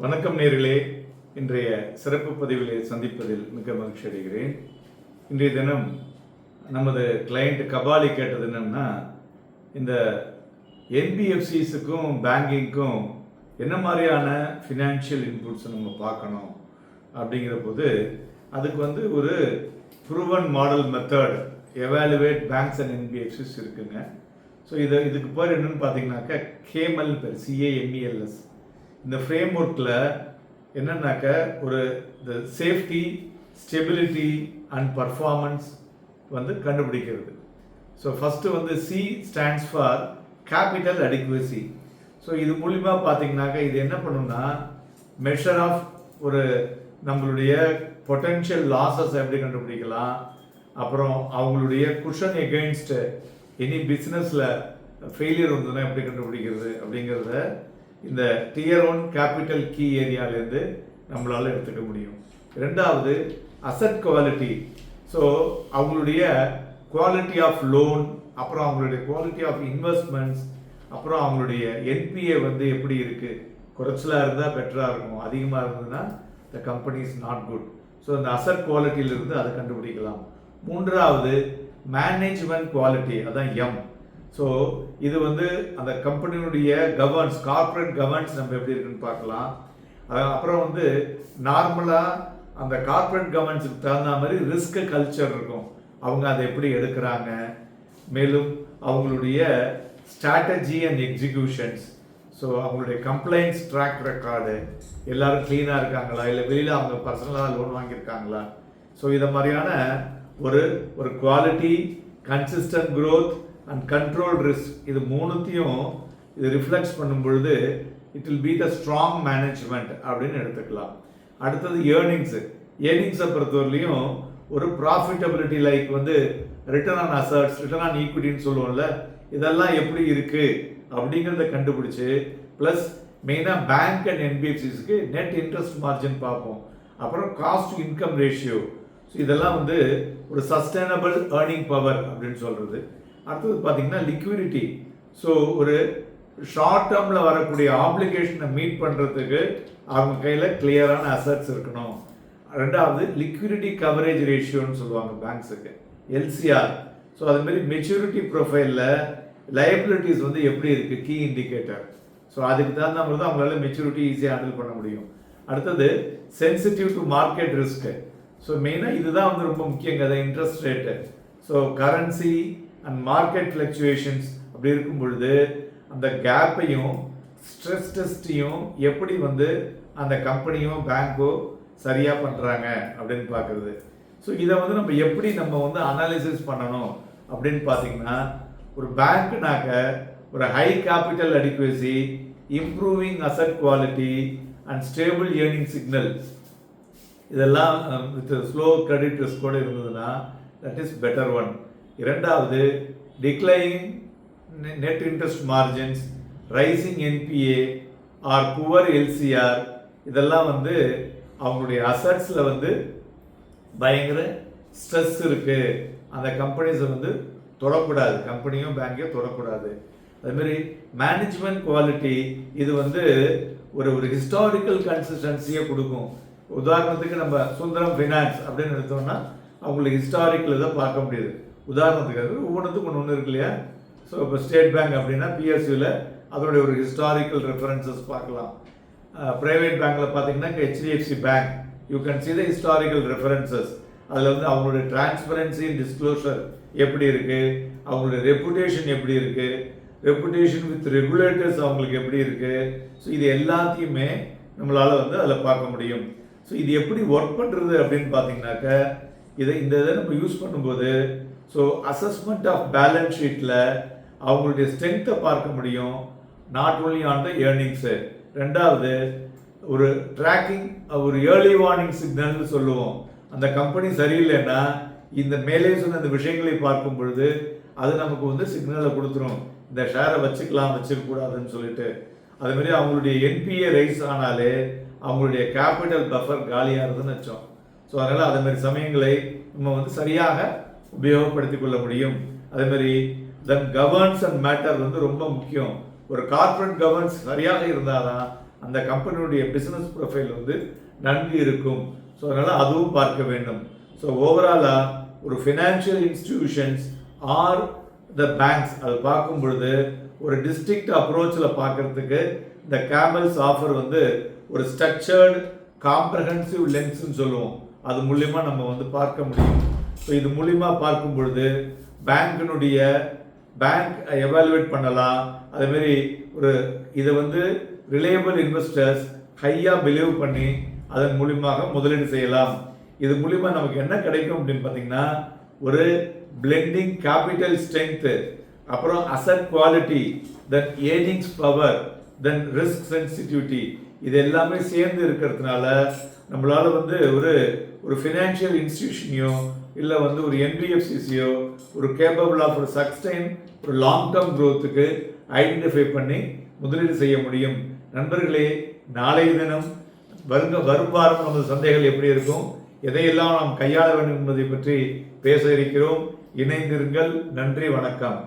வணக்கம் நேர்களே. இன்றைய சிறப்பு பதிவிலே சந்திப்பதில் மிக மகிழ்ச்சி அடைகிறேன். இன்றைய தினம் நமது கிளையண்ட் கபாலி கேட்டது என்னன்னா, இந்த என்பிஎஃப்சிஸுக்கும் பேங்கிங்க்கும் என்ன மாதிரியான ஃபினான்ஷியல் இன்புட்ஸ் நம்ம பார்க்கணும் அப்படிங்கிற போது அதுக்கு ஒரு proven model method evaluate banks and NBFCs இருக்குங்க. ஸோ இதுக்கு பேர் என்னன்னு பார்த்தீங்கன்னாக்கா கேமல் பேர், CAMELS. இந்த ஃப்ரேம் ஒர்க்கில் என்னன்னாக்க இந்த சேஃப்டி, ஸ்டெபிலிட்டி அண்ட் பர்ஃபார்மன்ஸ் கண்டுபிடிக்கிறது. So first C stands for capital adequacy. So இது மூலிமா பார்த்தீங்கன்னாக்கா இது என்ன பண்ணுன்னா மெஷர் ஆஃப் நம்மளுடைய பொட்டென்ஷியல் லாஸஸ் எப்படி கண்டுபிடிக்கலாம், அப்புறம் அவங்களுடைய குஷன் எகெயின்ஸ்ட் எனி பிஸ்னஸில் ஃபெயிலியர் வந்ததுன்னா எப்படி கண்டுபிடிக்கிறது அப்படிங்கிறத இந்த Tier 1 கேபிட்டல் கீ ஏரியாவிலேருந்து நம்மளால் எடுத்துக்க முடியும். ரெண்டாவது அசட் குவாலிட்டி. ஸோ அவங்களுடைய குவாலிட்டி ஆஃப் லோன், அப்புறம் அவங்களுடைய குவாலிட்டி ஆஃப் இன்வெஸ்ட்மெண்ட்ஸ், அப்புறம் அவங்களுடைய என்பிஏ எப்படி இருக்குது, குறைச்சலாக இருந்தால் பெட்டராக இருக்கும், அதிகமாக இருந்ததுன்னா the company is not good. So இந்த அசட் குவாலிட்டியிலிருந்து அதை கண்டுபிடிக்கலாம். மூன்றாவது மேனேஜ்மெண்ட் குவாலிட்டி, அதான் M. ஸோ இது அந்த கம்பெனியுடைய கவர்னன்ஸ், கார்ப்பரேட் கவர்னன்ஸ் நம்ம எப்படி இருக்குன்னு பார்க்கலாம். அப்புறம் நார்மலாக அந்த கார்ப்பரேட் கவர்னன்ஸுக்கு தகுந்த மாதிரி ரிஸ்க் கல்ச்சர் இருக்கும், அவங்க அதை எப்படி எடுக்கிறாங்க. மேலும் அவங்களுடைய ஸ்ட்ராட்டஜி அண்ட் எக்ஸிக்யூஷன்ஸ். ஸோ அவங்களுடைய கம்ப்ளைண்ட்ஸ் ட்ராக் ரெக்கார்டு, எல்லோரும் க்ளீனாக இருக்காங்களா, இல்லை வெளியில் அவங்க பர்சனலாக லோன் வாங்கியிருக்காங்களா. ஸோ இதை மாதிரியான ஒரு quality, consistent growth and control risk, இது மூணுத்தையும் இது ரிஃப்ளெக்ஸ் பண்ணும் பொழுது it will be the strong management அப்படின்னு எடுத்துக்கலாம். அடுத்தது ஏர்னிங்ஸை பொறுத்தவரையிலையும் profitability like return on assets, return on ஈக்விட்டின்னு சொல்லுவோம்ல, இதெல்லாம் எப்படி இருக்குது அப்படிங்கிறத கண்டுபிடிச்சி, ப்ளஸ் மெயினாக பேங்க் அண்ட் என்பிஎஃப்சிஸ்க்கு நெட் இன்ட்ரெஸ்ட் மார்ஜின் பார்ப்போம், அப்புறம் cost to income ratio. So இதெல்லாம் சஸ்டைனபிள் ஏர்னிங் பவர் அப்படின்னு சொல்கிறது. அடுத்தது பார்த்தீங்கன்னா லிக்விடிட்டி. ஸோ ஷார்ட் டேர்மில் வரக்கூடிய ஆப்ளிகேஷனை மீட் பண்ணுறதுக்கு அவங்க கையில் கிளியரான அசட்ஸ் இருக்கணும். ரெண்டாவது லிக்விடிட்டி கவரேஜ் ரேஷியோன்னு சொல்லுவாங்க பேங்க்ஸுக்கு, LCR. ஸோ அதுமாரி மெச்சூரிட்டி ப்ரொஃபைலில் லைபிலிட்டிஸ் எப்படி இருக்குது, கீ இண்டிகேட்டர். ஸோ அதுக்கு தகுந்த மாதிரி தான் அவங்களால மெச்சூரிட்டி ஈஸியாக ஹேண்டில் பண்ண முடியும். அடுத்தது sensitive to market risk. So மெயினாக இதுதான் ரொம்ப முக்கியங்க, interest rate. So currency and market fluctuations அப்படி இருக்கும் பொழுது அந்த கேப்பையும் ஸ்ட்ரெஸ் டெஸ்ட்டையும் எப்படி அந்த கம்பெனியும் பேங்க்கோ சரியாக பண்ணுறாங்க அப்படின்னு பார்க்குறது. ஸோ இதை நம்ம எப்படி அனாலிசிஸ் பண்ணணும் அப்படின்னு பார்த்தீங்கன்னா, ஒரு பேங்க்னாக்க high capital adequacy, improving asset quality and stable earning signal, இதெல்லாம் வித் ஸ்லோ கிரெடிட் ரிஸ்கோடு இருந்ததுன்னா தட் இஸ் பெட்டர் ஒன். இரண்டாவது declining net interest margins, rising NPA or poor LCR, இதெல்லாம் அவங்களுடைய அசட்ஸில் பயங்கர ஸ்ட்ரெஸ் இருக்குது, அந்த கம்பெனிஸை தொடக்கூடாது, கம்பெனியும் பேங்கையும் தொடக்கூடாது. அதுமாரி மேனேஜ்மெண்ட் குவாலிட்டி, இது ஒரு ஹிஸ்டாரிக்கல் கன்சிஸ்டன்சியை கொடுக்கும். உதாரணத்துக்கு நம்ம சுந்தரம் ஃபினான்ஸ் அப்படின்னு எடுத்தோம்னா அவங்களுக்கு ஹிஸ்டாரிக்கல் இதை பார்க்க முடியுது. உதாரணத்துக்கு ஒவ்வொன்றுத்துக்கு ஒன்று இருக்கு இல்லையா. ஸோ இப்போ ஸ்டேட் பேங்க் அப்படின்னா PSUவில் அதனுடைய ஹிஸ்டாரிக்கல் ரெஃபரன்சஸ் பார்க்கலாம். ப்ரைவேட் பேங்க்கில் பார்த்தீங்கன்னா HDFC bank, you can see the historical references. அதில் அவங்களுடைய டிரான்ஸ்பரன்சி டிஸ்க்ளோஷர் எப்படி இருக்குது, அவங்களுடைய ரெப்புடேஷன் எப்படி இருக்குது, ரெப்புடேஷன் வித் ரெகுலேட்டர்ஸ் அவங்களுக்கு எப்படி இருக்குது. ஸோ இது எல்லாத்தையுமே நம்மளால் அதில் பார்க்க முடியும். ஸோ இது எப்படி ஒர்க் பண்ணுறது அப்படின்னு பார்த்தீங்கன்னாக்க, இதை நம்ம யூஸ் பண்ணும்போது அசஸ்மெண்ட் ஆஃப் பேலன்ஸ் ஷீட்டில் அவங்களுடைய ஸ்ட்ரென்த்தை பார்க்க முடியும், not only on the earnings. ரெண்டாவது ட்ராக்கிங், ஏர்லி வார்னிங் சிக்னல்னு சொல்லுவோம். அந்த கம்பெனி சரியில்லைன்னா இந்த மேலே சொன்ன இந்த விஷயங்களை பார்க்கும் பொழுது அது நமக்கு சிக்னலை கொடுத்துரும், இந்த ஷேரை வச்சுக்கக்கூடாதுன்னு சொல்லிட்டு. அதுமாரி அவங்களுடைய என்பிஏ ரைஸ் ஆனாலே அவங்களுடைய கேபிட்டல் பஃபர் காலியாகிறதுன்னு வச்சோம். ஸோ அதனால் அதுமாரி சமயங்களை நம்ம சரியாக உபயோகப்படுத்தி கொள்ள முடியும். அதேமாதிரி தென் கவர்னன்ஸ் அண்ட் மேட்டர் ரொம்ப முக்கியம். ஒரு கார்ப்பரேட் கவர்னன்ஸ் சரியாக இருந்தால் தான் அந்த கம்பெனியுடைய பிஸ்னஸ் ப்ரொஃபைல் வந்து நன்கு இருக்கும். ஸோ அதனால் அதுவும் பார்க்க வேண்டும். ஸோ ஓவராலாக ஒரு financial institutions R the banks அது பார்க்கும் பொழுது ஒரு டிஸ்ட்ரிக்ட் அப்ரோச்சில் பார்க்குறதுக்கு இந்த கேமல்ஸ் ஆஃபர் வந்து ஒரு ஸ்ட்ரக்சர்டு காம்ப்ரஹென்சிவ் லென்ஸ்ன்னு சொல்லுவோம். அது மூலிமா நம்ம வந்து பார்க்க முடியும். ஸோ இது மூலிமா பார்க்கும் பொழுது பேங்க் எவாலுவேட் பண்ணலாம். அதேமாரி இதை வந்து ரிலையபிள் இன்வெஸ்டர்ஸ் ஹையாக பிலீவ் பண்ணி அதன் மூலியமாக முதலீடு செய்யலாம். இது மூலிமா நமக்கு என்ன கிடைக்கும் அப்படின்னு பார்த்தீங்கன்னா ஒரு பிளெண்டிங் கேபிட்டல் ஸ்ட்ரென்த்து, அப்புறம் அசட் குவாலிட்டி, தென் ஏர்னிங்ஸ் பவர், தென் ரிஸ்க் சென்சிட்டிவிட்டி, இது எல்லாமே சேர்ந்து இருக்கிறதுனால நம்மளால வந்து ஒரு ஃபினான்ஷியல் இன்ஸ்டிடியூஷனையோ இல்லை வந்து ஒரு என்பிஎஃப்சிசியோ ஒரு கேப்பபிள் ஆஃப் ஒரு சஸ்டைன் ஒரு லாங் டேர்ம் க்ரோத்துக்கு ஐடென்டிஃபை பண்ணி முதலீடு செய்ய முடியும். நண்பர்களே, நாளைய தினம் வரும் வாரம் நமது சந்தைகள் எப்படி இருக்கும், எதையெல்லாம் நாம் கையாள வேண்டும் என்பதை பற்றி பேச இருக்கிறோம். இணைந்திருங்கள். நன்றி, வணக்கம்.